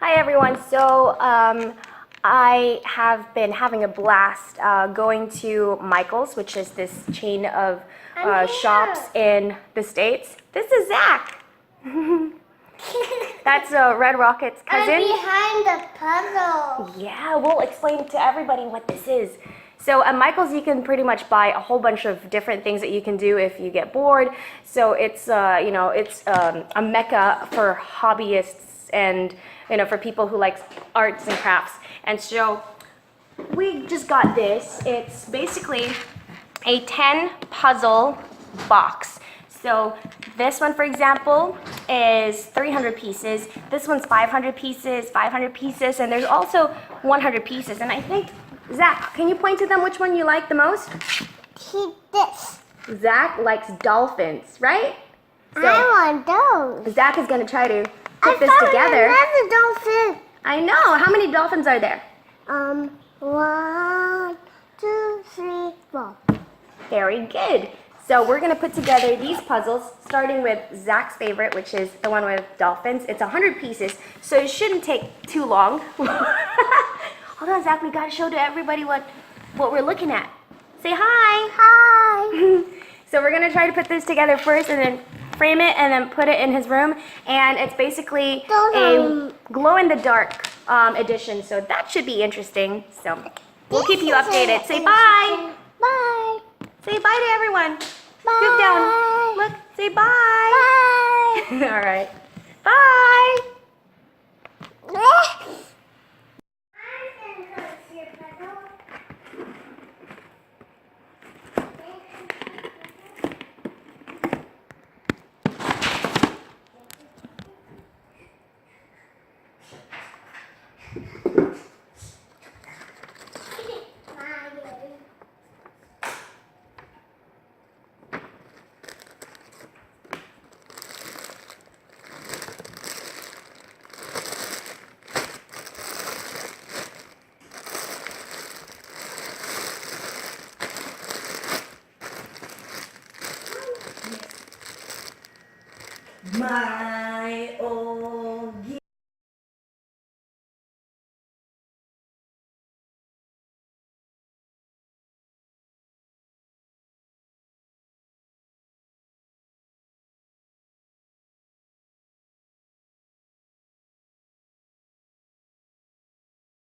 Hi everyone. I have been having a blast going to Michael's, which is this chain of shops in the States. This is Zach. That's Red Rocket's cousin. I'm behind the puzzle. Yeah, we'll explain to everybody what this is. So at Michael's, you can pretty much buy a whole bunch of different things that you can do if you get bored. So it's a mecca for hobbyists and for people who like arts and crafts. And so we just got this. It's basically a 10 puzzle box. So this one, for example, is 300 pieces. This one's 500 pieces, 500 pieces, and there's also 100 pieces. And I think, Zach, can you point to them which one you like the most? This. Zach likes dolphins, right? So I want those. Zach is going to try to put this together. I dolphin. I know. How many dolphins are there? 1, 2, 3, 4. Very good. So we're going to put together these puzzles, starting with Zach's favorite, which is the one with dolphins. It's 100 pieces, so it shouldn't take too long. Hold on, Zach. We got to show to everybody what we're looking at. Say hi. Hi. So we're going to try to put this together first and then frame it and then put it in his room. And it's basically a glow-in-the-dark edition, so that should be interesting. So we'll keep you updated. Say bye. Bye. Say bye to everyone. Bye. Scoop down. Look, say bye. Bye. All right. Bye. My